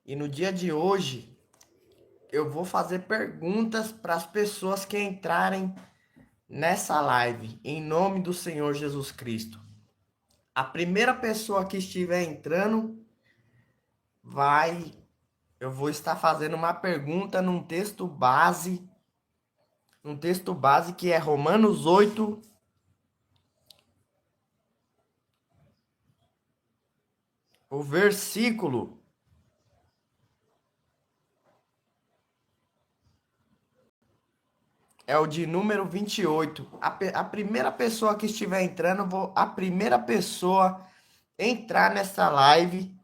E no dia de hoje, eu vou fazer perguntas para as pessoas que entrarem nessa live, em nome do Senhor Jesus Cristo. A primeira pessoa que estiver entrando, eu vou estar fazendo uma pergunta num texto base que é Romanos 8, o versículo é o de número 28. A primeira pessoa que estiver entrando, a primeira pessoa entrar nessa live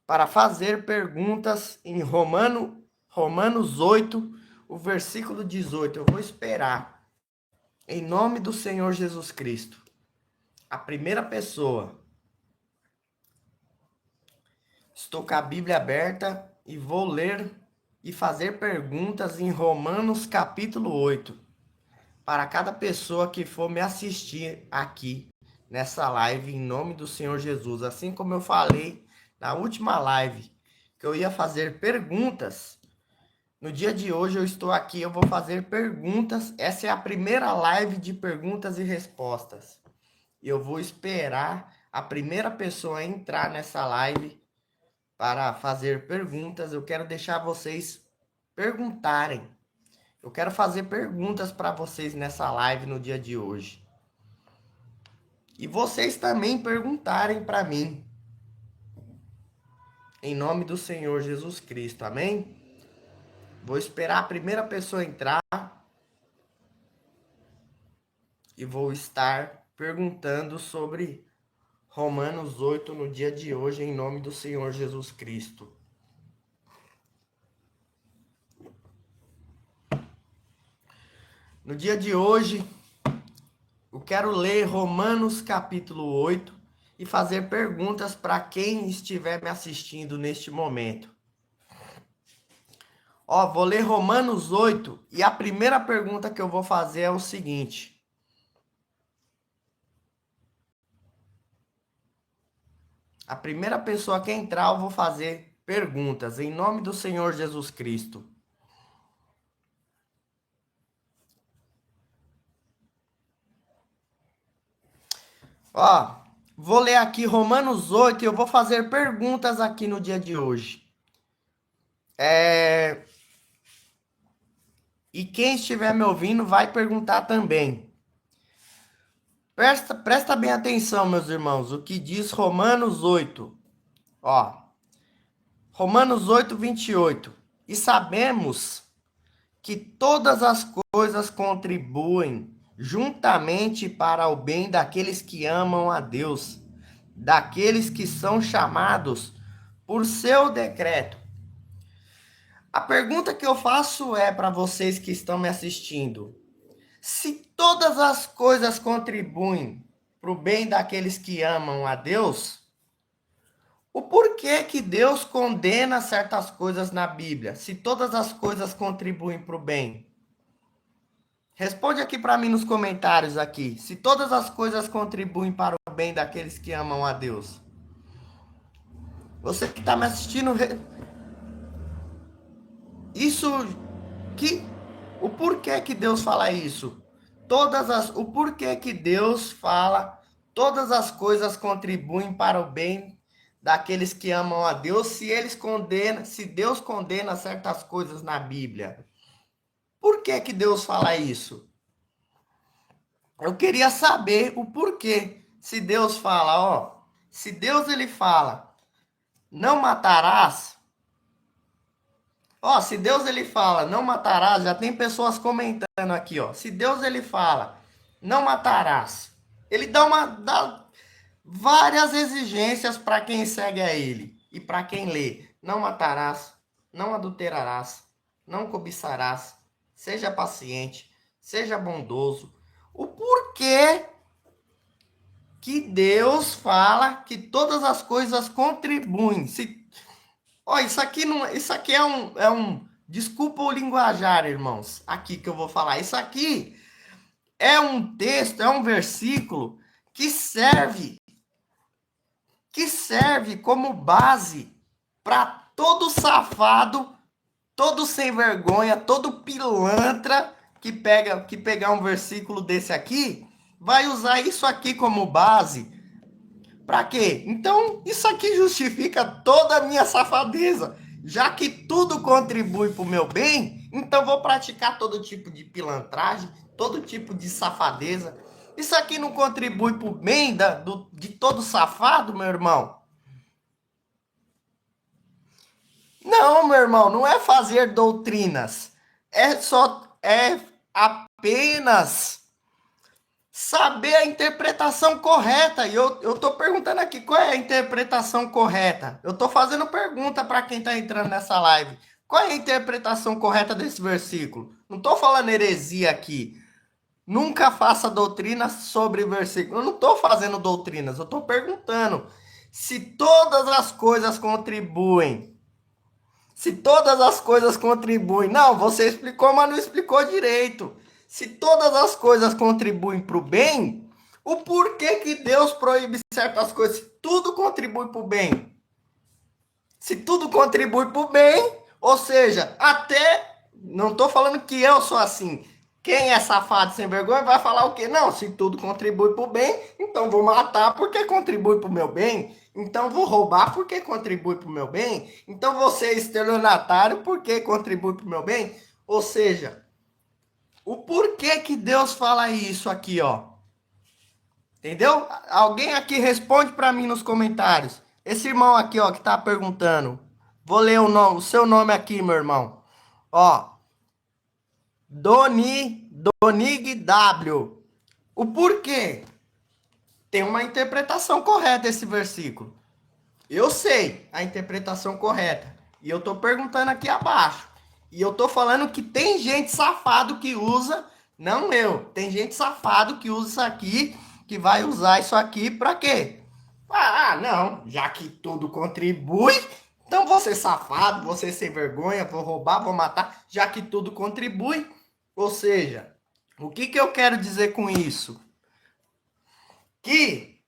para fazer perguntas em Romanos 8, o versículo 18. Eu vou esperar, em nome do Senhor Jesus Cristo. A primeira pessoa. Estou com a Bíblia aberta e vou ler e fazer perguntas em Romanos capítulo 8. Para cada pessoa que for me assistir aqui nessa live, em nome do Senhor Jesus. Assim como eu falei na última live, que eu ia fazer perguntas. No dia de hoje eu estou aqui, eu vou fazer perguntas. Essa é a primeira live de perguntas e respostas. Eu vou esperar a primeira pessoa entrar nessa live para fazer perguntas. Eu quero deixar vocês perguntarem. Eu quero fazer perguntas para vocês nessa live no dia de hoje. E vocês também perguntarem para mim. Em nome do Senhor Jesus Cristo. Amém? Vou esperar a primeira pessoa entrar e vou estar perguntando sobre Romanos 8 no dia de hoje, em nome do Senhor Jesus Cristo. No dia de hoje, eu quero ler Romanos capítulo 8 e fazer perguntas para quem estiver me assistindo neste momento. Vou ler Romanos 8 e a primeira pergunta que eu vou fazer é o seguinte. A primeira pessoa que entrar, eu vou fazer perguntas em nome do Senhor Jesus Cristo. Vou ler aqui Romanos 8 e eu vou fazer perguntas aqui no dia de hoje. E quem estiver me ouvindo vai perguntar também. Presta bem atenção, meus irmãos, o que diz Romanos 8. Romanos 8, 28. E sabemos que todas as coisas contribuem juntamente para o bem daqueles que amam a Deus, daqueles que são chamados por seu decreto. A pergunta que eu faço é para vocês que estão me assistindo: se todas as coisas contribuem para o bem daqueles que amam a Deus, o porquê que Deus condena certas coisas na Bíblia, se todas as coisas contribuem para o bem? Responde aqui para mim nos comentários aqui, se todas as coisas contribuem para o bem daqueles que amam a Deus. Você que está me assistindo, o porquê que Deus fala isso? O porquê que Deus fala, todas as coisas contribuem para o bem daqueles que amam a Deus, se Deus condena certas coisas na Bíblia. Por que que Deus fala isso? Eu queria saber o porquê. Se Deus fala, se Deus ele fala, não matarás. Se Deus ele fala, não matarás, já tem pessoas comentando aqui, Se Deus ele fala, não matarás. Ele dá várias exigências para quem segue a ele e para quem lê. Não matarás, não adulterarás, não cobiçarás, seja paciente, seja bondoso. O porquê que Deus fala que todas as coisas contribuem. Isso aqui desculpa o linguajar, irmãos, aqui que eu vou falar. Isso aqui é um texto, é um versículo que serve como base para todo safado, todo sem vergonha, todo pilantra que pegar um versículo desse aqui, vai usar isso aqui como base. Para quê? Então, isso aqui justifica toda a minha safadeza. Já que tudo contribui para o meu bem, então vou praticar todo tipo de pilantragem, todo tipo de safadeza. Isso aqui não contribui para o bem de todo safado, meu irmão? Não, meu irmão, não é fazer doutrinas. É apenas saber a interpretação correta. E eu tô perguntando aqui qual é a interpretação correta. Eu tô fazendo pergunta para quem tá entrando nessa live. Qual é a interpretação correta desse versículo? Não tô falando heresia aqui. Nunca faça doutrinas sobre versículo. Eu não tô fazendo doutrinas, eu tô perguntando se todas as coisas contribuem. Se todas as coisas contribuem. Não, você explicou, mas não explicou direito. Se todas as coisas contribuem para o bem, o porquê que Deus proíbe certas coisas? Se tudo contribui para o bem. Se tudo contribui para o bem, ou seja, até. Não estou falando que eu sou assim. Quem é safado sem vergonha vai falar o quê? Não, se tudo contribui para o bem, então vou matar porque contribui para o meu bem. Então vou roubar porque contribui para o meu bem. Então vou ser estelionatário porque contribui para o meu bem. Ou seja, o porquê que Deus fala isso aqui, ó? Entendeu? Alguém aqui responde para mim nos comentários. Esse irmão aqui, ó, que tá perguntando. Vou ler o seu nome aqui, meu irmão. Ó, Donig W. O porquê? Tem uma interpretação correta esse versículo. Eu sei a interpretação correta. E eu tô perguntando aqui abaixo. E eu tô falando que tem gente safado que usa, não eu. Tem gente safado que usa isso aqui, que vai usar isso aqui pra quê? Não, já que tudo contribui, então vou ser safado, vou ser sem vergonha, vou roubar, vou matar, já que tudo contribui. Ou seja, o que eu quero dizer com isso? Que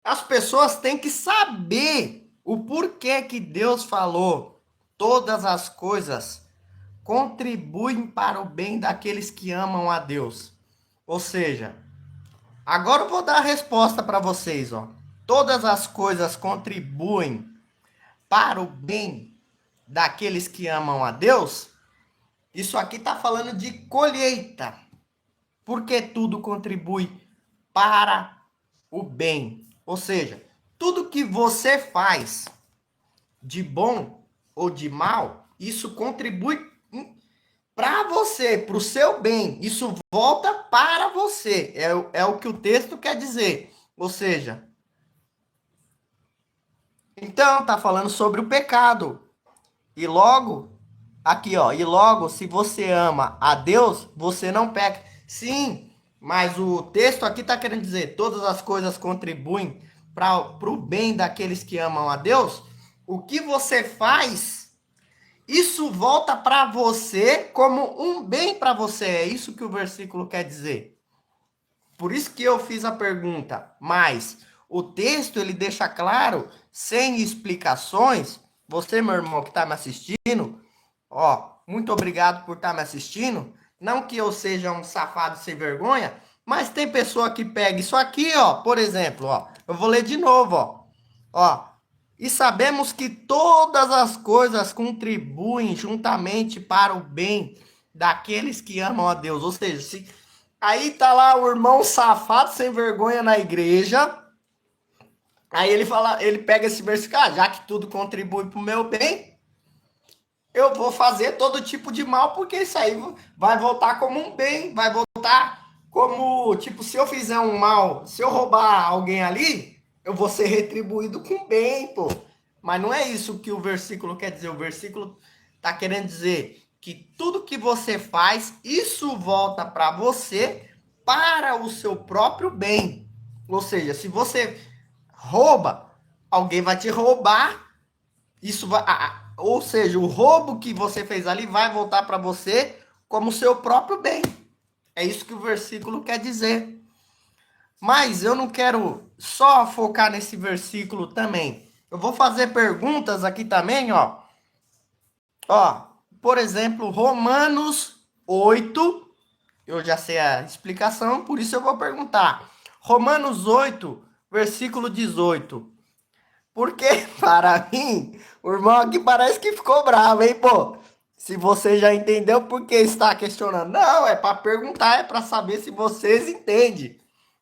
as pessoas têm que saber o porquê que Deus falou. Todas as coisas contribuem para o bem daqueles que amam a Deus. Ou seja, agora eu vou dar a resposta para vocês, ó. Todas as coisas contribuem para o bem daqueles que amam a Deus. Isso aqui está falando de colheita. Porque tudo contribui para o bem. Ou seja, tudo que você faz de bom ou de mal, isso contribui para você, para o seu bem. Isso volta para você. É o que o texto quer dizer. Ou seja, então tá falando sobre o pecado. E logo, aqui ó, e logo, se você ama a Deus, você não peca. Sim, mas o texto aqui tá querendo dizer, todas as coisas contribuem para o bem daqueles que amam a Deus. O que você faz, isso volta para você como um bem para você. É isso que o versículo quer dizer. Por isso que eu fiz a pergunta, mas o texto ele deixa claro, sem explicações. Você, meu irmão, que está me assistindo, ó, muito obrigado por estar me assistindo. Não que eu seja um safado sem vergonha, mas tem pessoa que pega isso aqui, ó, por exemplo, ó. Eu vou ler de novo, ó. Ó, e sabemos que todas as coisas contribuem juntamente para o bem daqueles que amam a Deus. Ou seja, se aí tá lá o irmão safado sem vergonha na igreja. Aí ele fala, ele pega esse versículo, já que tudo contribui para o meu bem, eu vou fazer todo tipo de mal, porque isso aí vai voltar como um bem, vai voltar como, tipo, se eu fizer um mal, se eu roubar alguém ali, eu vou ser retribuído com bem, pô. Mas não é isso que o versículo quer dizer. O versículo tá querendo dizer que tudo que você faz, isso volta para você, para o seu próprio bem. Ou seja, se você rouba, alguém vai te roubar, isso vai, ou seja, o roubo que você fez ali vai voltar para você como seu próprio bem. É isso que o versículo quer dizer. Mas eu não quero só focar nesse versículo também. Eu vou fazer perguntas aqui também, ó. Ó, por exemplo, Romanos 8. Eu já sei a explicação, por isso eu vou perguntar. Romanos 8, versículo 18. Porque, para mim, o irmão aqui parece que ficou bravo, hein, pô? Se você já entendeu por que está questionando. Não, é para perguntar, é para saber se vocês entendem.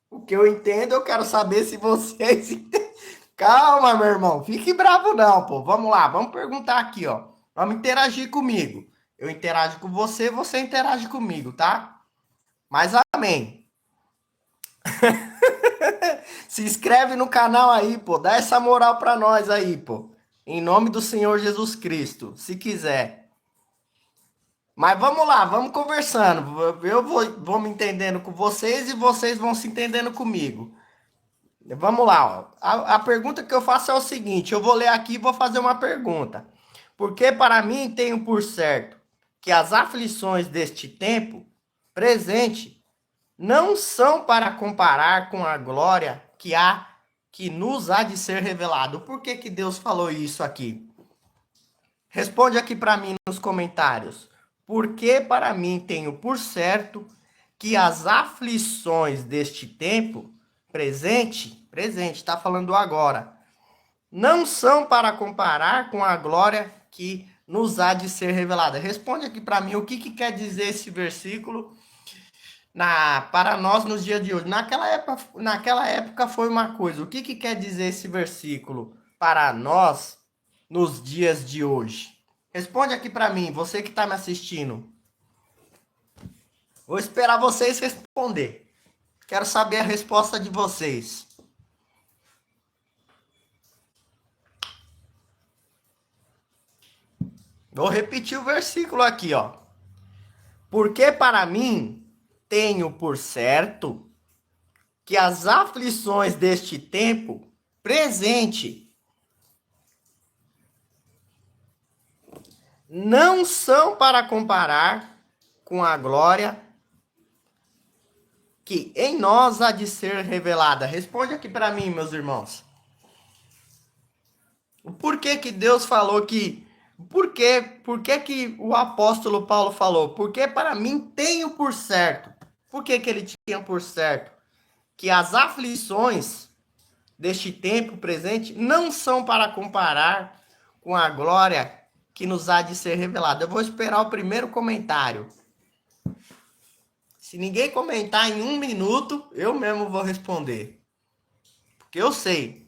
O que eu entendo, eu quero saber se vocês entendem. Calma, meu irmão. Fique bravo não, pô. Vamos lá, vamos perguntar aqui, ó. Vamos interagir comigo. Eu interajo com você, você interage comigo, tá? Mas amém. Se inscreve no canal aí, pô. Dá essa moral pra nós aí, pô. Em nome do Senhor Jesus Cristo, se quiser. Mas vamos lá, vamos conversando. Eu vou me entendendo com vocês e vocês vão se entendendo comigo. Vamos lá, ó. A pergunta que eu faço é o seguinte: eu vou ler aqui e vou fazer uma pergunta. Porque para mim tenho por certo que as aflições deste tempo presente não são para comparar com a glória que nos há de ser revelado. Por que que Deus falou isso aqui? Responde aqui para mim nos comentários. Porque para mim tenho por certo que as aflições deste tempo presente, está falando agora, não são para comparar com a glória que nos há de ser revelada. Responde aqui para mim o que quer dizer esse versículo para nós nos dias de hoje. Naquela época foi uma coisa. O que quer dizer esse versículo para nós nos dias de hoje? Responde aqui para mim, você que está me assistindo. Vou esperar vocês responder. Quero saber a resposta de vocês. Vou repetir o versículo aqui, ó. Porque para mim tenho por certo que as aflições deste tempo presente não são para comparar com a glória que em nós há de ser revelada. Responde aqui para mim, meus irmãos. Por que que Deus falou que... Por que que o apóstolo Paulo falou? Porque para mim tenho por certo. Por que que ele tinha por certo? Que as aflições deste tempo presente não são para comparar com a glória que nos há de ser revelada. Eu vou esperar o primeiro comentário. Se ninguém comentar em 1 minuto, eu mesmo vou responder. Porque eu sei.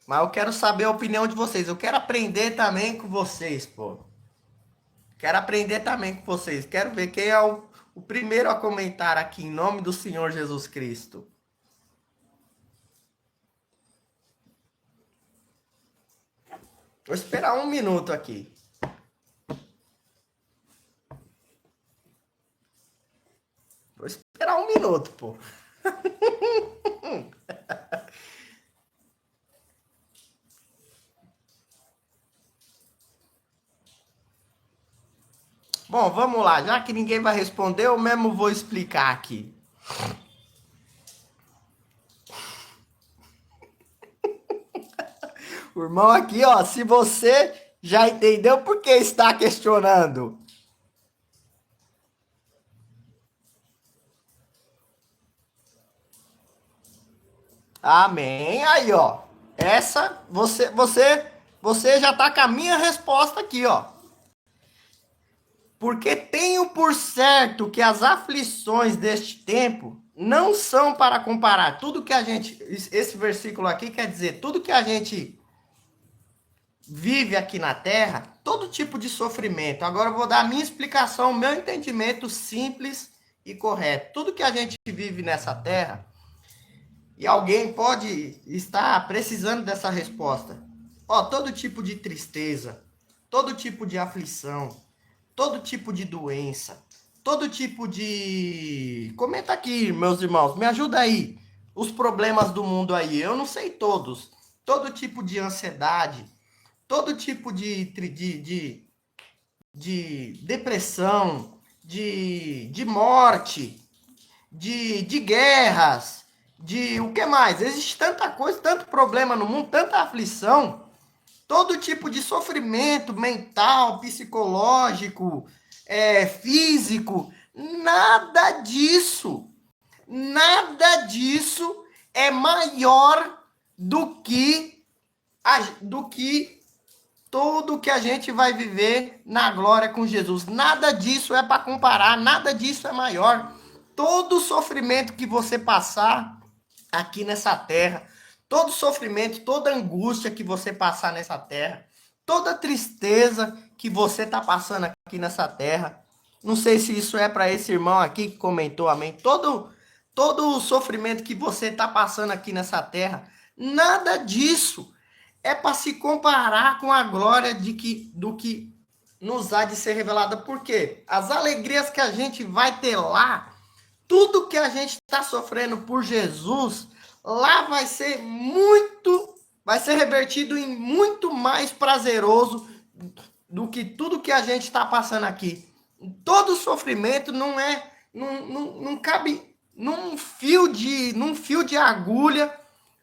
Mas eu quero saber a opinião de vocês. Eu quero aprender também com vocês, pô. Quero aprender também com vocês. Quero ver quem é o primeiro a comentar aqui em nome do Senhor Jesus Cristo. Vou esperar 1 minuto aqui. Vou esperar 1 minuto, pô. Bom, vamos lá. Já que ninguém vai responder, eu mesmo vou explicar aqui. O irmão aqui, ó, se você já entendeu por que está questionando. Amém. Aí, ó. Essa, você já tá com a minha resposta aqui, ó. Porque tenho por certo que as aflições deste tempo não são para comparar tudo que a gente... Esse versículo aqui quer dizer tudo que a gente vive aqui na Terra, todo tipo de sofrimento. Agora eu vou dar a minha explicação, o meu entendimento simples e correto. Tudo que a gente vive nessa Terra, e alguém pode estar precisando dessa resposta. Ó, todo tipo de tristeza, todo tipo de aflição, todo tipo de doença, todo tipo de... Comenta aqui, meus irmãos, me ajuda aí. Os problemas do mundo aí, eu não sei todos. Todo tipo de ansiedade, todo tipo de depressão, de morte, de guerras, de o que mais? Existe tanta coisa, tanto problema no mundo, tanta aflição, todo tipo de sofrimento mental, psicológico, físico. Nada disso é maior do que do que tudo que a gente vai viver na glória com Jesus. Nada disso é para comparar, nada disso é maior. Todo sofrimento que você passar aqui nessa terra, todo sofrimento, toda angústia que você passar nessa terra, toda tristeza que você está passando aqui nessa terra, não sei se isso é para esse irmão aqui que comentou, amém. Todo o sofrimento que você está passando aqui nessa terra, nada disso é para se comparar com a glória do que nos há de ser revelada. Por quê? As alegrias que a gente vai ter lá, tudo que a gente está sofrendo por Jesus, lá vai ser revertido em muito mais prazeroso do que tudo que a gente está passando aqui. Todo sofrimento não cabe num fio de agulha,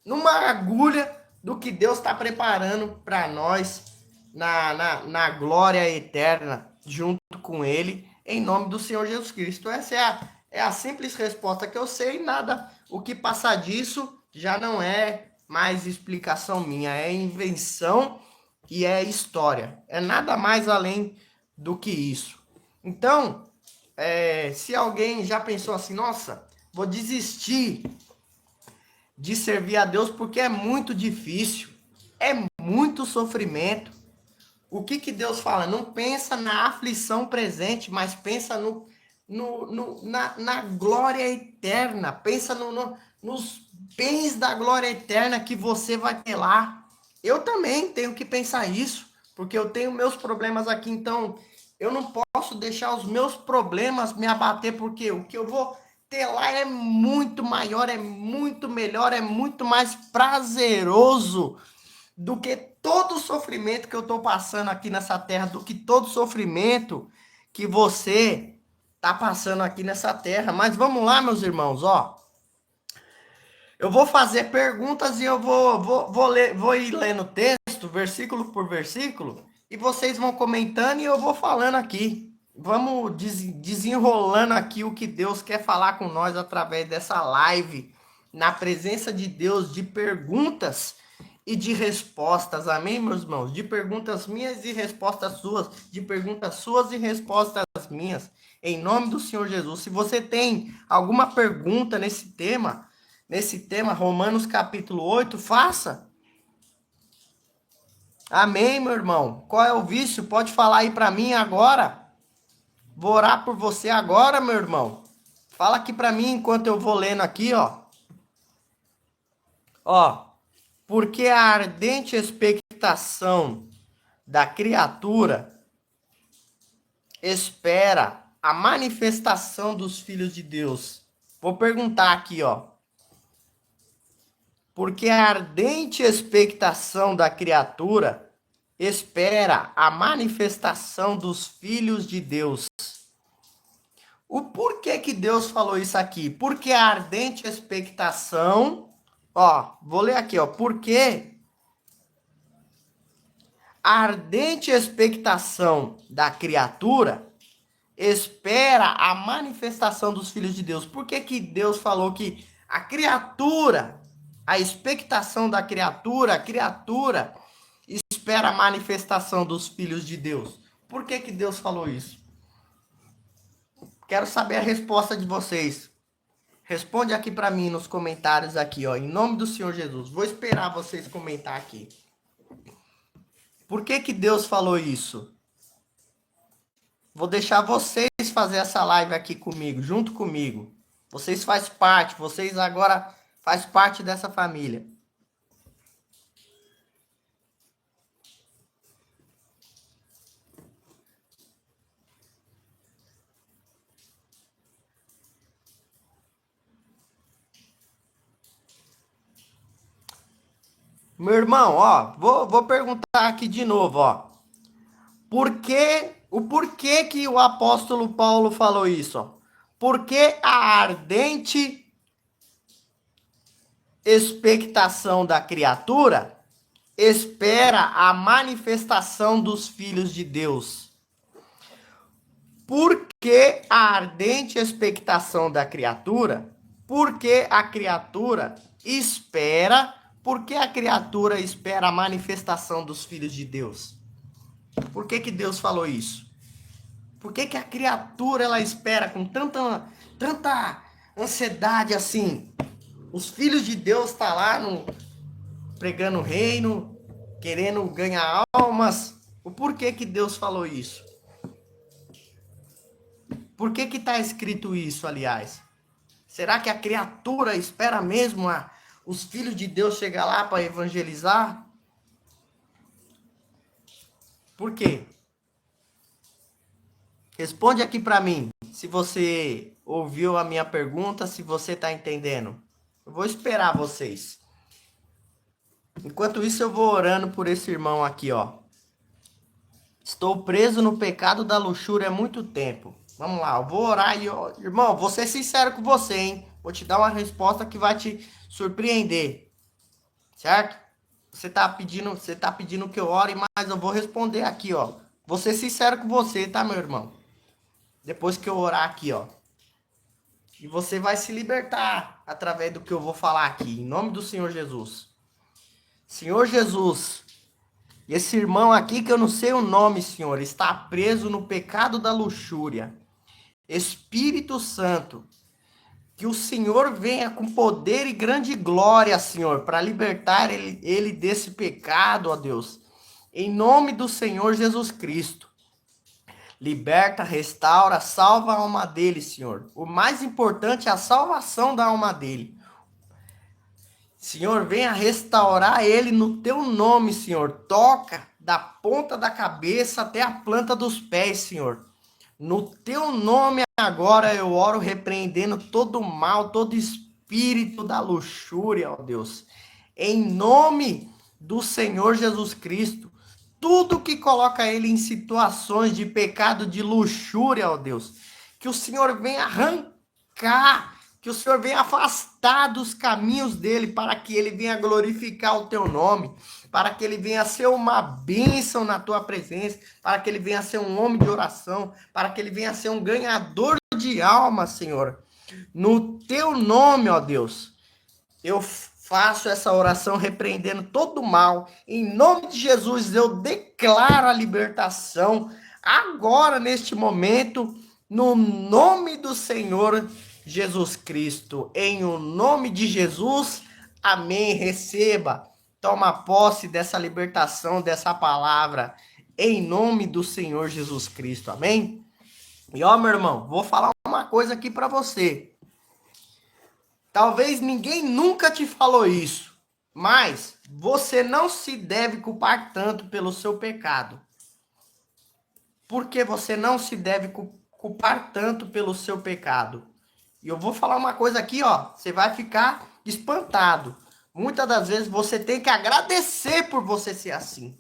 numa agulha do que Deus está preparando para nós na glória eterna, junto com Ele, em nome do Senhor Jesus Cristo. Essa é a simples resposta que eu sei, nada. O que passar disso já não é mais explicação minha, é invenção e é história. É nada mais além do que isso. Então, se alguém já pensou assim, nossa, vou desistir de servir a Deus porque é muito difícil, é muito sofrimento. O que Deus fala? Não pensa na aflição presente, mas pensa na glória eterna. Pensa nos bens da glória eterna que você vai ter lá. Eu também tenho que pensar isso, porque eu tenho meus problemas aqui, então eu não posso deixar os meus problemas me abater, porque o que eu vou ter lá é muito maior, é muito melhor, é muito mais prazeroso do que todo o sofrimento que eu estou passando aqui nessa terra, do que todo o sofrimento que você está passando aqui nessa terra. Mas vamos lá, meus irmãos, ó. Eu vou fazer perguntas e eu vou ir lendo o texto, versículo por versículo, e vocês vão comentando e eu vou falando aqui. Vamos desenrolando aqui o que Deus quer falar com nós através dessa live, na presença de Deus, de perguntas e de respostas. Amém, meus irmãos? De perguntas minhas e respostas suas, de perguntas suas e respostas minhas. Em nome do Senhor Jesus. Se você tem alguma pergunta nesse tema, Romanos capítulo 8, faça. Amém, meu irmão. Qual é o vício? Pode falar aí para mim agora. Vou orar por você agora, meu irmão. Fala aqui para mim enquanto eu vou lendo aqui, ó. Ó, porque a ardente expectação da criatura espera a manifestação dos filhos de Deus. Vou perguntar aqui, ó. Porque a ardente expectação da criatura espera a manifestação dos filhos de Deus. O porquê que Deus falou isso aqui? Porque a ardente expectação, ó, vou ler aqui, ó, porque a ardente expectação da criatura espera a manifestação dos filhos de Deus. Por que que Deus falou que a criatura, a expectação da criatura, a criatura espera a manifestação dos filhos de Deus? Por que que Deus falou isso? Quero saber a resposta de vocês. Responde aqui para mim nos comentários aqui, ó, em nome do Senhor Jesus. Vou esperar vocês comentar aqui. Por que que Deus falou isso? Vou deixar vocês fazer essa live aqui comigo, junto comigo. Vocês fazem parte, vocês agora fazem parte dessa família. Meu irmão, ó, vou perguntar aqui de novo, ó. O porquê que o apóstolo Paulo falou isso, ó? Porque a ardente expectação da criatura espera a manifestação dos filhos de Deus. Por que a ardente expectação da criatura? Porque a criatura espera. Por que a criatura espera a manifestação dos filhos de Deus? Por que Deus falou isso? Por que a criatura ela espera com tanta ansiedade assim? Os filhos de Deus estão lá pregando o reino, querendo ganhar almas. O porquê que Deus falou isso? Por que está escrito isso, aliás? Será que a criatura espera mesmo os filhos de Deus chegar lá para evangelizar? Por quê? Responde aqui para mim, se você ouviu a minha pergunta, se você está entendendo. Eu vou esperar vocês. Enquanto isso, eu vou orando por esse irmão aqui, ó. Estou preso no pecado da luxúria há muito tempo. Vamos lá, eu vou orar e... Irmão, vou ser sincero com você, hein? Vou te dar uma resposta que vai te surpreender. Certo? Você tá pedindo que eu ore, mas eu vou responder aqui, ó. Vou ser sincero com você, tá, meu irmão? Depois que eu orar aqui, ó. E você vai se libertar através do que eu vou falar aqui, em nome do Senhor Jesus. Senhor Jesus, esse irmão aqui que eu não sei o nome, Senhor, está preso no pecado da luxúria. Espírito Santo, que o Senhor venha com poder e grande glória, Senhor, para libertar ele desse pecado, ó Deus. Em nome do Senhor Jesus Cristo. Liberta, restaura, salva a alma dele, Senhor. O mais importante é a salvação da alma dele. Senhor, venha restaurar ele no teu nome, Senhor. Toca da ponta da cabeça até a planta dos pés, Senhor. No teu nome agora eu oro repreendendo todo mal, todo espírito da luxúria, ó Deus. Em nome do Senhor Jesus Cristo. Tudo que coloca ele em situações de pecado, de luxúria, ó Deus. Que o Senhor venha arrancar, que o Senhor venha afastar dos caminhos dele, para que ele venha glorificar o teu nome, para que ele venha ser uma bênção na tua presença, para que ele venha ser um homem de oração, para que ele venha ser um ganhador de alma, Senhor. No teu nome, ó Deus, eu faço essa oração repreendendo todo o mal. Em nome de Jesus, eu declaro a libertação agora, neste momento, no nome do Senhor Jesus Cristo. Em o nome de Jesus, amém. Receba, toma posse dessa libertação, dessa palavra, em nome do Senhor Jesus Cristo, amém? E ó, meu irmão, vou falar uma coisa aqui para você. Talvez ninguém nunca te falou isso, mas você não se deve culpar tanto pelo seu pecado. Porque você não se deve culpar tanto pelo seu pecado. E eu vou falar uma coisa aqui, ó, você vai ficar espantado. Muitas das vezes você tem que agradecer por você ser assim.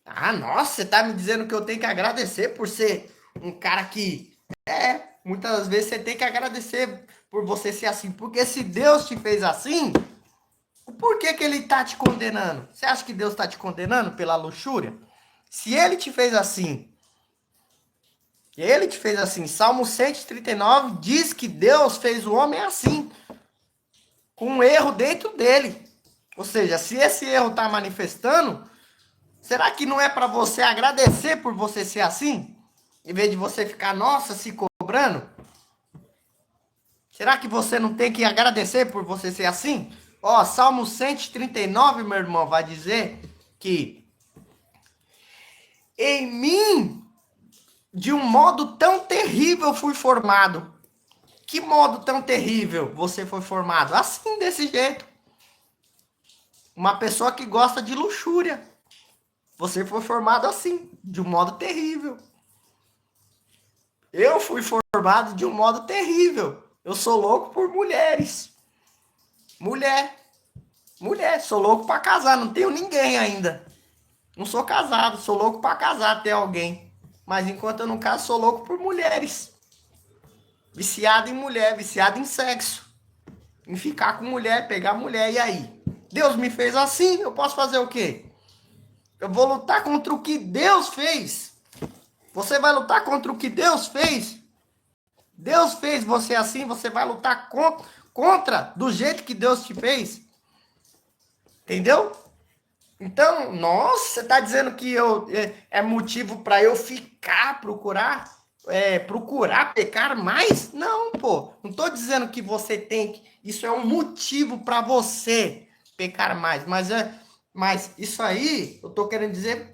Ah, nossa, você tá me dizendo que eu tenho que agradecer por ser um cara que... muitas das vezes você tem que agradecer por você ser assim. Porque se Deus te fez assim, por que ele tá te condenando? Você acha que Deus tá te condenando pela luxúria? Se ele te fez assim, Salmo 139 diz que Deus fez o homem assim, com um erro dentro dele. Ou seja, se esse erro tá manifestando, será que não é para você agradecer por você ser assim? Em vez de você ficar, nossa, se cobrando? Será que você não tem que agradecer por você ser assim? Ó, Salmo 139, meu irmão, vai dizer que em mim, de um modo tão terrível, fui formado. Que modo tão terrível você foi formado? Assim, desse jeito. Uma pessoa que gosta de luxúria. Você foi formado assim, de um modo terrível. Eu fui formado de um modo terrível. Eu sou louco por mulheres. Mulher, sou louco pra casar, não tenho ninguém ainda. Não sou casado, sou louco pra casar, ter alguém. Mas enquanto eu não caso, sou louco por mulheres. Viciado em mulher, viciado em sexo. em ficar com mulher, pegar mulher, e aí? Deus me fez assim, eu posso fazer o quê? Eu vou lutar contra o que Deus fez. Você vai lutar contra o que Deus fez? Deus fez você assim, você vai lutar contra do jeito que Deus te fez? Entendeu? Então, nossa, você está dizendo que é motivo para eu ficar, procurar pecar mais? Não, pô. Não estou dizendo que você tem que. Isso é um motivo para você pecar mais. Mas isso aí, eu estou querendo dizer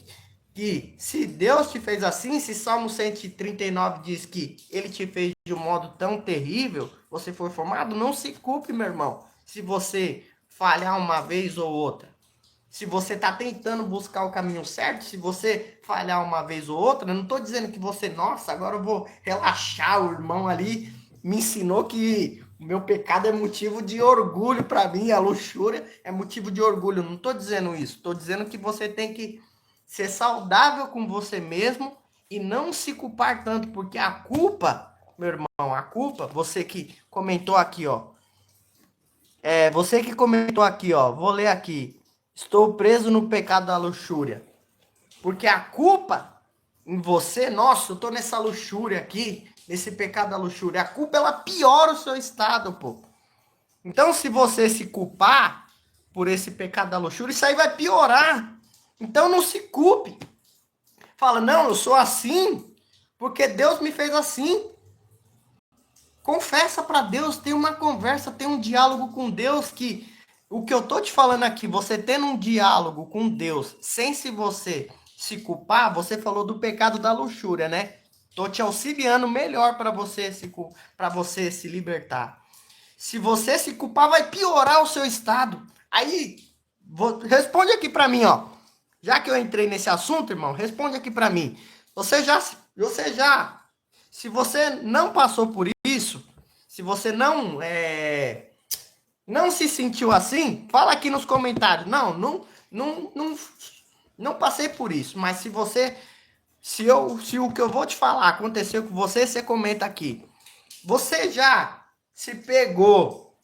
que se Deus te fez assim, se Salmo 139 diz que ele te fez de um modo tão terrível, você foi formado, não se culpe, meu irmão, se você falhar uma vez ou outra. Se você está tentando buscar o caminho certo, se você falhar uma vez ou outra, eu não estou dizendo que você, nossa, agora eu vou relaxar, o irmão ali me ensinou que o meu pecado é motivo de orgulho para mim, a luxúria é motivo de orgulho. Eu não estou dizendo isso, estou dizendo que você tem que ser saudável com você mesmo e não se culpar tanto, porque a culpa, meu irmão, a culpa, você que comentou aqui, ó, você que comentou aqui, ó, vou ler aqui. Estou preso no pecado da luxúria. Porque a culpa em você, nossa, eu tô nessa luxúria aqui, nesse pecado da luxúria. A culpa, ela piora o seu estado, pô. Então, se você se culpar por esse pecado da luxúria, isso aí vai piorar. Então, não se culpe. Fala, não, eu sou assim, porque Deus me fez assim. Confessa para Deus, tem uma conversa, tem um diálogo com Deus que o que eu tô te falando aqui, você tendo um diálogo com Deus, sem se você se culpar, você falou do pecado da luxúria, né? Tô te auxiliando melhor para você se libertar. Se você se culpar, vai piorar o seu estado. Aí, responde aqui para mim, ó. Já que eu entrei nesse assunto, irmão, responde aqui para mim. Se você não passou por isso, se você não se sentiu assim, fala aqui nos comentários. Não passei por isso, mas se o que eu vou te falar aconteceu com você, você comenta aqui. Você já se pegou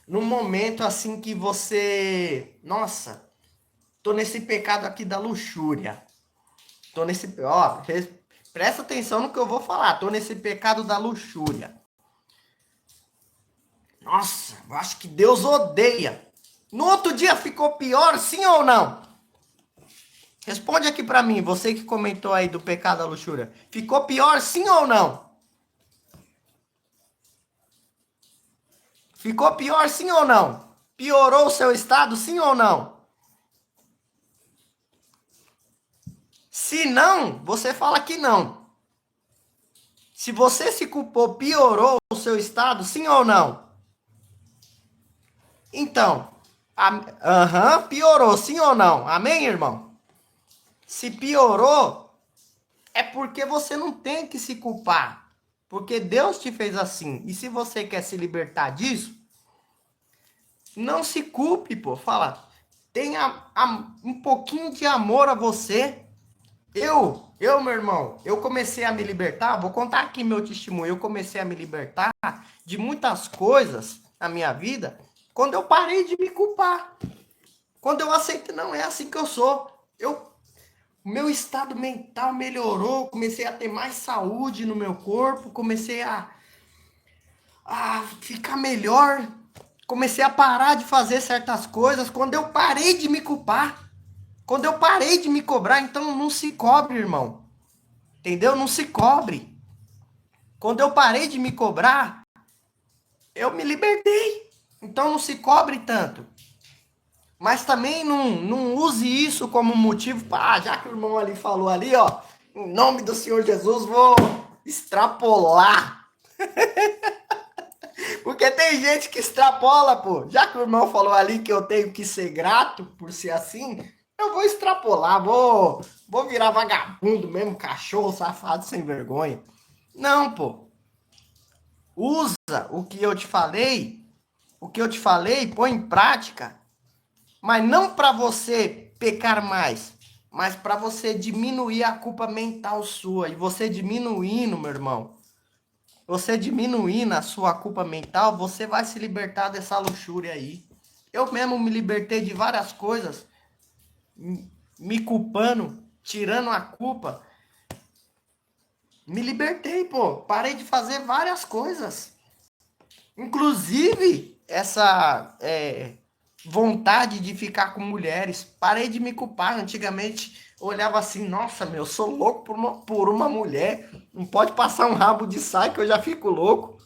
num momento assim que você, nossa, tô nesse pecado aqui da luxúria. Presta atenção no que eu vou falar. Tô nesse pecado da luxúria. Nossa, eu acho que Deus odeia. No outro dia ficou pior, sim ou não? Responde aqui pra mim, você que comentou aí do pecado da luxúria. Ficou pior, sim ou não? Ficou pior, sim ou não? Piorou o seu estado, sim ou não? Se não, você fala que não. Se você se culpou, piorou o seu estado, sim ou não? Então, piorou, sim ou não? Amém, irmão? Se piorou, é porque você não tem que se culpar. Porque Deus te fez assim. E se você quer se libertar disso, não se culpe, pô. Fala, tenha um pouquinho de amor a você. Meu irmão, eu comecei a me libertar, vou contar aqui meu testemunho. Eu comecei a me libertar de muitas coisas na minha vida quando eu parei de me culpar. Quando eu aceito, não, é assim que eu sou. O meu estado mental melhorou, comecei a ter mais saúde no meu corpo, comecei a ficar melhor, comecei a parar de fazer certas coisas quando eu parei de me culpar, quando eu parei de me cobrar. Então não se cobre, irmão, entendeu? Não se cobre. Quando eu parei de me cobrar, eu me libertei. Então não se cobre tanto. Mas também não use isso como motivo para, já que o irmão ali falou ali, ó, em nome do Senhor Jesus, vou extrapolar. Porque tem gente que extrapola, pô. Já que o irmão falou ali que eu tenho que ser grato por ser assim, eu vou extrapolar, vou virar vagabundo mesmo, cachorro, safado, sem vergonha. Não, pô. Usa o que eu te falei, põe em prática. Mas não para você pecar mais, mas para você diminuir a culpa mental sua. E você diminuindo, meu irmão, você diminuindo a sua culpa mental, você vai se libertar dessa luxúria aí. Eu mesmo me libertei de várias coisas, me culpando, tirando a culpa. Me libertei, pô. Parei de fazer várias coisas. Inclusive, essa vontade de ficar com mulheres. Parei de me culpar. Antigamente, eu olhava assim, nossa, meu, eu sou louco por uma mulher. Não pode passar um rabo de saia que eu já fico louco.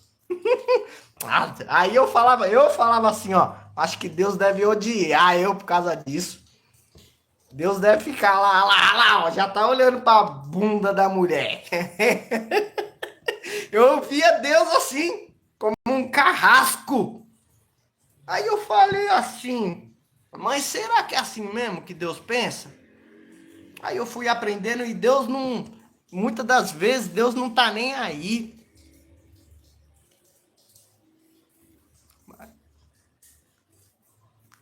Aí eu falava assim, ó, acho que Deus deve odiar eu por causa disso. Deus deve ficar lá, ó, já tá olhando pra bunda da mulher. Eu via Deus assim, como um carrasco. Aí eu falei assim, mas será que é assim mesmo que Deus pensa? Aí eu fui aprendendo e Deus não. Muitas das vezes Deus não tá nem aí.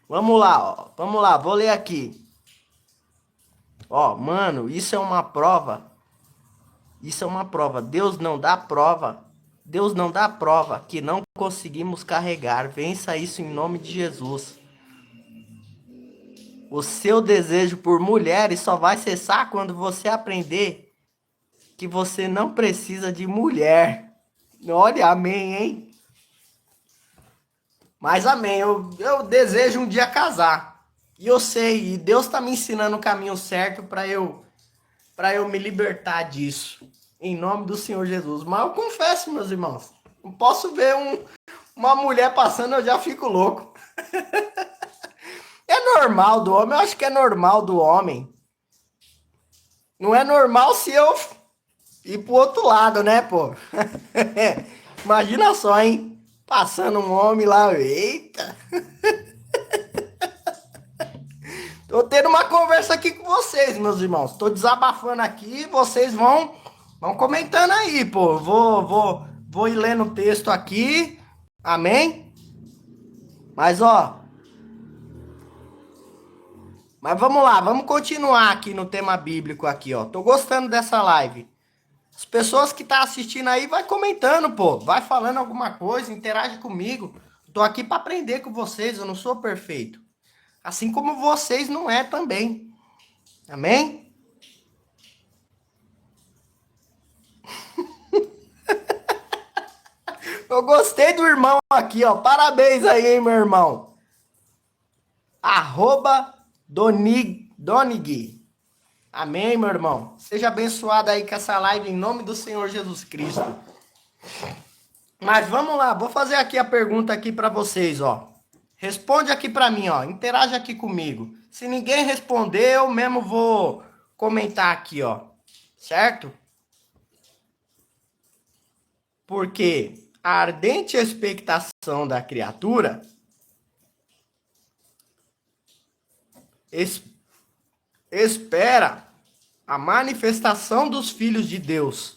Vamos lá, ó. Vamos lá, vou ler aqui. Ó, mano, isso é uma prova. Isso é uma prova. Deus não dá prova. Deus não dá prova que não conseguimos carregar. Vença isso em nome de Jesus. O seu desejo por mulheres só vai cessar quando você aprender que você não precisa de mulher. Olha, amém, hein? Mas amém, eu desejo um dia casar. E eu sei, e Deus está me ensinando o caminho certo para eu me libertar disso. Em nome do Senhor Jesus. Mas eu confesso, meus irmãos, não posso ver uma mulher passando, eu já fico louco. É normal do homem, eu acho que é normal do homem. Não é normal se eu ir pro outro lado, né, pô? Imagina só, hein? Passando um homem lá, eita. Tô tendo uma conversa aqui com vocês, meus irmãos. Tô desabafando aqui, vocês vão comentando aí, pô. Vou ir lendo o texto aqui. Amém? Mas ó, mas vamos lá, vamos continuar aqui no tema bíblico aqui, ó. Tô gostando dessa live. As pessoas que tá assistindo aí vai comentando, pô. Vai falando alguma coisa, interage comigo. Tô aqui para aprender com vocês, eu não sou perfeito. Assim como vocês não é também. Amém? Eu gostei do irmão aqui, ó. Parabéns aí, hein, meu irmão. Arroba Donig. Amém, meu irmão. Seja abençoado aí com essa live em nome do Senhor Jesus Cristo. Mas vamos lá, vou fazer aqui a pergunta aqui para vocês, ó. Responde aqui para mim, ó. Interage aqui comigo. Se ninguém responder, eu mesmo vou comentar aqui, ó. Certo? Porque a ardente expectação da criatura espera a manifestação dos filhos de Deus.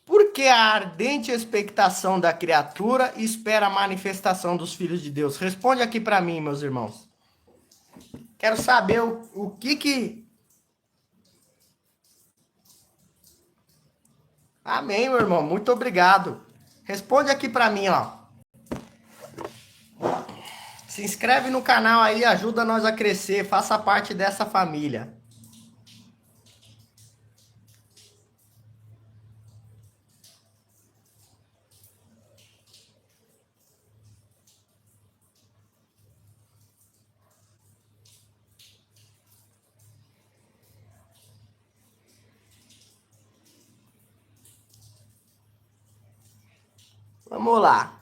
Por que a ardente expectação da criatura espera a manifestação dos filhos de Deus? Responde aqui para mim, meus irmãos. Quero saber o que. Amém, meu irmão. Muito obrigado. Responde aqui para mim, ó. Se inscreve no canal aí, ajuda nós a crescer, faça parte dessa família. Vamos lá.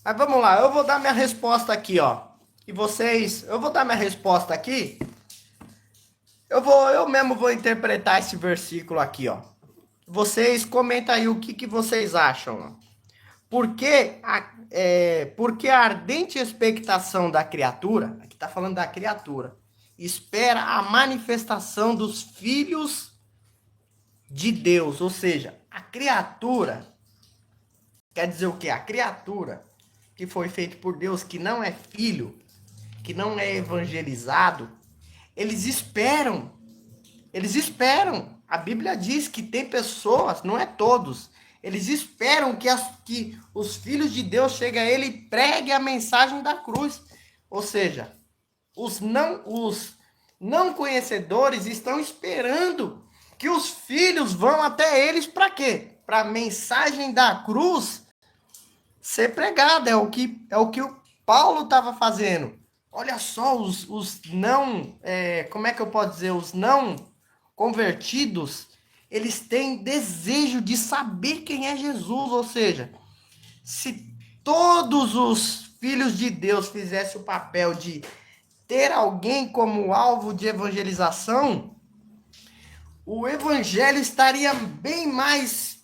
Mas vamos lá, eu vou dar minha resposta aqui, ó. E vocês, eu vou dar minha resposta aqui. Eu mesmo vou interpretar esse versículo aqui, ó. Vocês comentam aí o que vocês acham, ó. Porque a ardente expectação da criatura, aqui está falando da criatura, espera a manifestação dos filhos de Deus. Ou seja, a criatura, quer dizer o quê? A criatura que foi feita por Deus, que não é filho, que não é evangelizado, eles esperam A Bíblia diz que tem pessoas, não é todos, eles esperam que os filhos de Deus cheguem a ele e preguem a mensagem da cruz. Ou seja, os não conhecedores estão esperando que os filhos vão até eles para quê? Para a mensagem da cruz ser pregada. É o que o Paulo estava fazendo. Olha só, os não, como é que eu posso dizer, os não convertidos, eles têm desejo de saber quem é Jesus. Ou seja, se todos os filhos de Deus fizessem o papel de ter alguém como alvo de evangelização, o evangelho estaria bem mais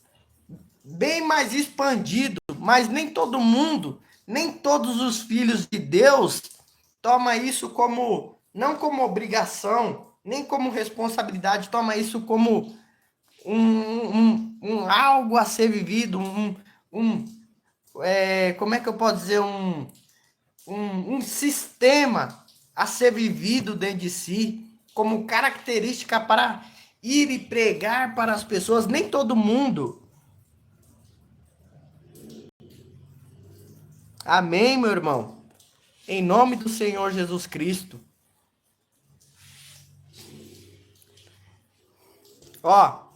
expandido, mas nem todo mundo, nem todos os filhos de Deus toma isso como, não como obrigação, nem como responsabilidade, toma isso como um algo a ser vivido, como é que eu posso dizer, um sistema a ser vivido dentro de si, como característica para ir e pregar para as pessoas. Nem todo mundo. Amém, meu irmão? Em nome do Senhor Jesus Cristo. Ó,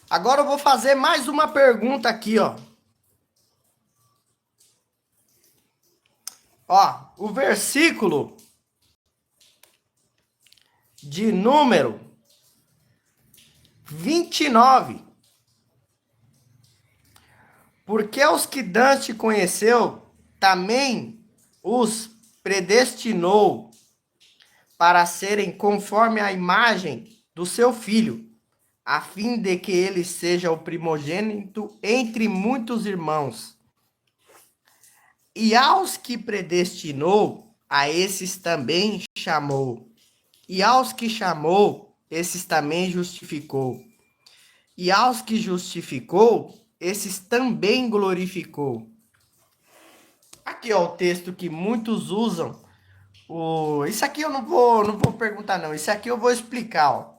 agora eu vou fazer mais uma pergunta aqui, ó. Ó, o versículo de número 29. Porque os que Dante conheceu, também os predestinou para serem conforme a imagem do seu filho, a fim de que ele seja o primogênito entre muitos irmãos. E aos que predestinou, a esses também chamou. E aos que chamou, esses também justificou. E aos que justificou, esses também glorificou. Aqui ó, o texto que muitos usam. Isso aqui eu não vou perguntar não. Isso aqui eu vou explicar, ó.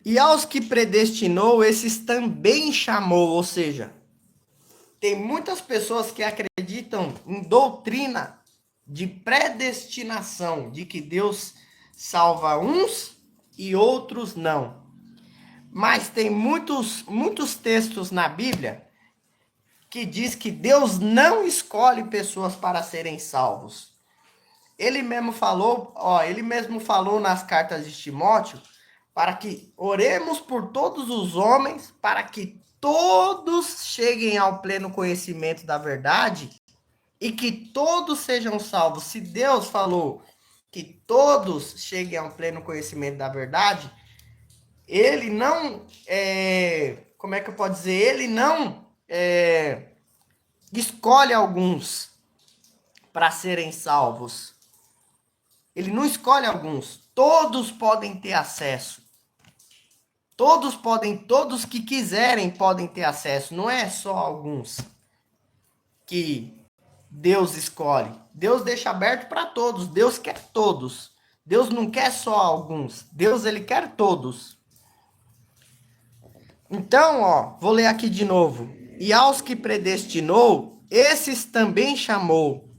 E aos que predestinou, esses também chamou. Ou seja, tem muitas pessoas que acreditam em doutrina de predestinação, de que Deus salva uns e outros não. Mas tem muitos textos na Bíblia que diz que Deus não escolhe pessoas para serem salvos. Ele mesmo falou nas cartas de Timóteo para que oremos por todos os homens, para que todos cheguem ao pleno conhecimento da verdade e que todos sejam salvos. Se Deus falou que todos cheguem ao pleno conhecimento da verdade, ele não, como é que eu posso dizer? Ele não escolhe alguns para serem salvos. Ele não escolhe alguns. Todos podem ter acesso. Todos que quiserem podem ter acesso. Não é só alguns que Deus escolhe. Deus deixa aberto para todos. Deus quer todos. Deus não quer só alguns. Deus, ele quer todos. Então, ó, vou ler aqui de novo. E aos que predestinou, esses também chamou.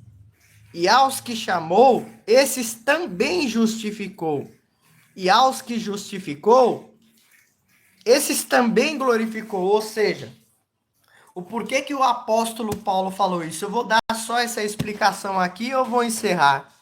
E aos que chamou, esses também justificou. E aos que justificou, esses também glorificou. Ou seja, o porquê que o apóstolo Paulo falou isso? Eu vou dar só essa explicação aqui e eu vou encerrar.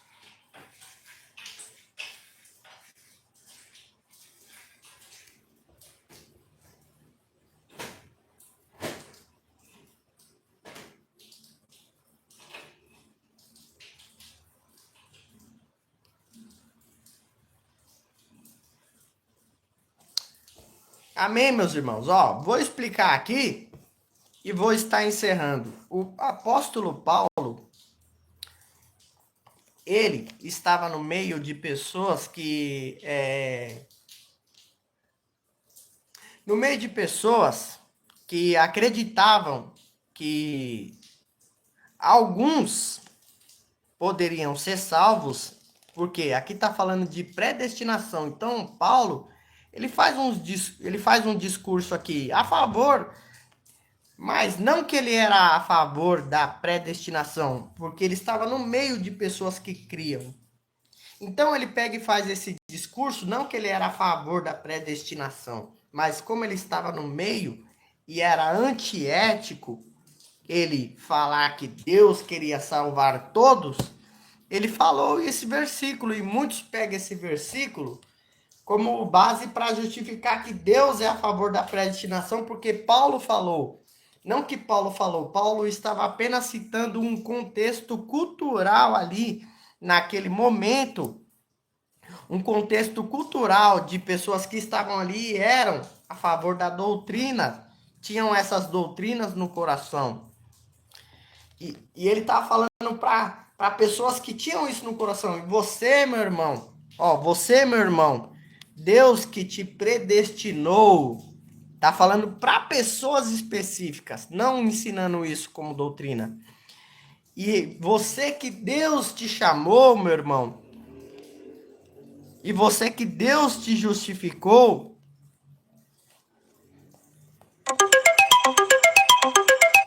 Amém, meus irmãos? Ó, vou explicar aqui e vou estar encerrando. O apóstolo Paulo, ele estava no meio de pessoas que No meio de pessoas que acreditavam que alguns poderiam ser salvos, porque aqui está falando de predestinação. Então, Paulo, ele faz um discurso aqui a favor, mas não que ele era a favor da predestinação, porque ele estava no meio de pessoas que criam. Então ele pega e faz esse discurso, não que ele era a favor da predestinação, mas como ele estava no meio e era antiético ele falar que Deus queria salvar todos, ele falou esse versículo e muitos pegam esse versículo como base para justificar que Deus é a favor da predestinação, porque Paulo falou. Não que Paulo falou, Paulo estava apenas citando um contexto cultural ali, naquele momento, um contexto cultural de pessoas que estavam ali e eram a favor da doutrina, tinham essas doutrinas no coração. E ele estava falando para pessoas que tinham isso no coração. E você, meu irmão, você, meu irmão, Deus que te predestinou, tá falando para pessoas específicas, não ensinando isso como doutrina. E você que Deus te chamou, meu irmão, e você que Deus te justificou,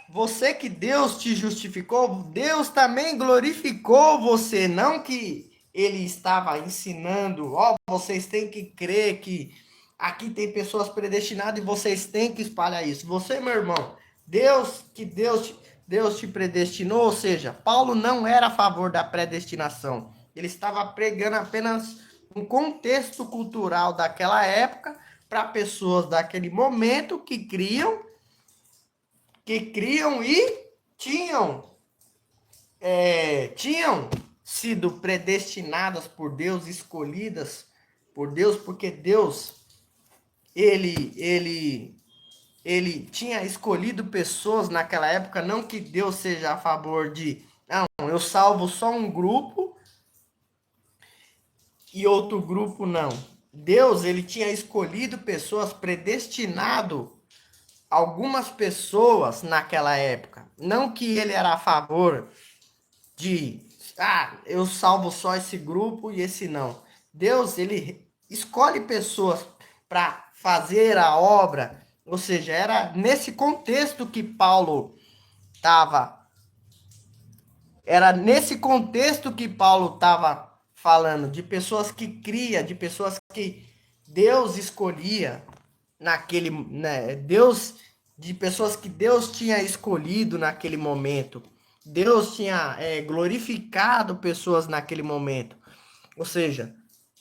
você que Deus te justificou, Deus também glorificou você, não que ele estava ensinando, vocês têm que crer que aqui tem pessoas predestinadas e vocês têm que espalhar isso. Você, meu irmão, Deus te predestinou, ou seja, Paulo não era a favor da predestinação. Ele estava pregando apenas um contexto cultural daquela época para pessoas daquele momento que criam e tinham sido predestinadas por Deus, escolhidas por Deus, porque Deus ele tinha escolhido pessoas naquela época, não que Deus seja a favor de, não, eu salvo só um grupo e outro grupo não. Deus, ele tinha escolhido pessoas, predestinado algumas pessoas naquela época. Não que ele era a favor de, eu salvo só esse grupo e esse não. Deus, ele escolhe pessoas para fazer a obra, ou seja, era nesse contexto que Paulo estava. Era nesse contexto que Paulo estava falando, de pessoas que cria, de pessoas que Deus escolhia naquele, né, de pessoas que Deus tinha escolhido naquele momento. Deus tinha glorificado pessoas naquele momento. Ou seja,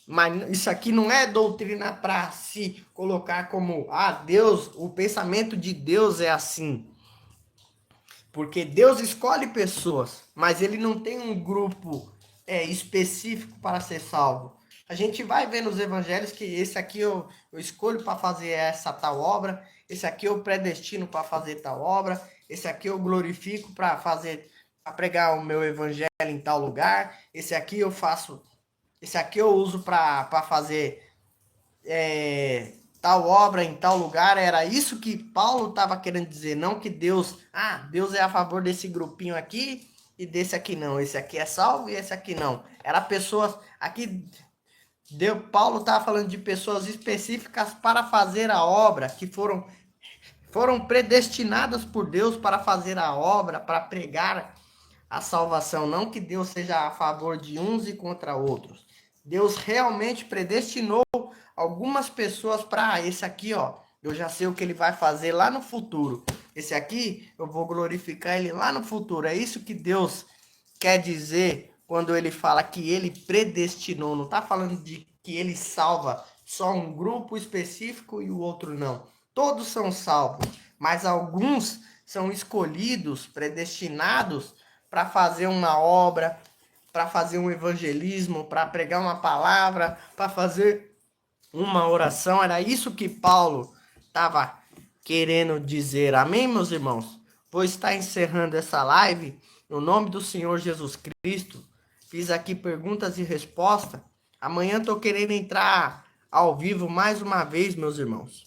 mas isso aqui não é doutrina para se colocar como, Deus, o pensamento de Deus é assim. Porque Deus escolhe pessoas, mas ele não tem um grupo específico para ser salvo. A gente vai ver nos evangelhos que esse aqui eu escolho para fazer essa tal obra, esse aqui eu predestino para fazer tal obra, esse aqui eu glorifico para fazer, para pregar o meu evangelho em tal lugar, esse aqui eu faço, esse aqui eu uso para fazer tal obra em tal lugar. Era isso que Paulo estava querendo dizer, não que Deus é a favor desse grupinho aqui e desse aqui não, esse aqui é salvo e esse aqui não. Era pessoas, aqui Paulo estava falando de pessoas específicas para fazer a obra, que foram predestinadas por Deus para fazer a obra, para pregar a salvação, não que Deus seja a favor de uns e contra outros. Deus realmente predestinou algumas pessoas para esse aqui, eu já sei o que ele vai fazer lá no futuro. Esse aqui, eu vou glorificar ele lá no futuro. É isso que Deus quer dizer quando ele fala que ele predestinou. Não está falando de que ele salva só um grupo específico e o outro não. Todos são salvos, mas alguns são escolhidos, predestinados para fazer uma obra, para fazer um evangelismo, para pregar uma palavra, para fazer uma oração. Era isso que Paulo estava querendo dizer. Amém, meus irmãos? Vou estar encerrando essa live no nome do Senhor Jesus Cristo. Fiz aqui perguntas e respostas. Amanhã estou querendo entrar ao vivo mais uma vez, meus irmãos.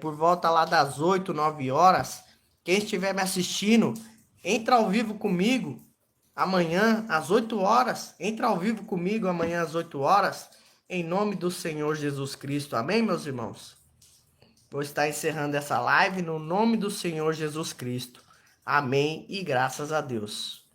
por volta lá das 8, 9 horas. Quem estiver me assistindo, entra ao vivo comigo amanhã às 8 horas. Entra ao vivo comigo amanhã às 8 horas, em nome do Senhor Jesus Cristo. Amém, meus irmãos? Vou estar encerrando essa live no nome do Senhor Jesus Cristo. Amém e graças a Deus.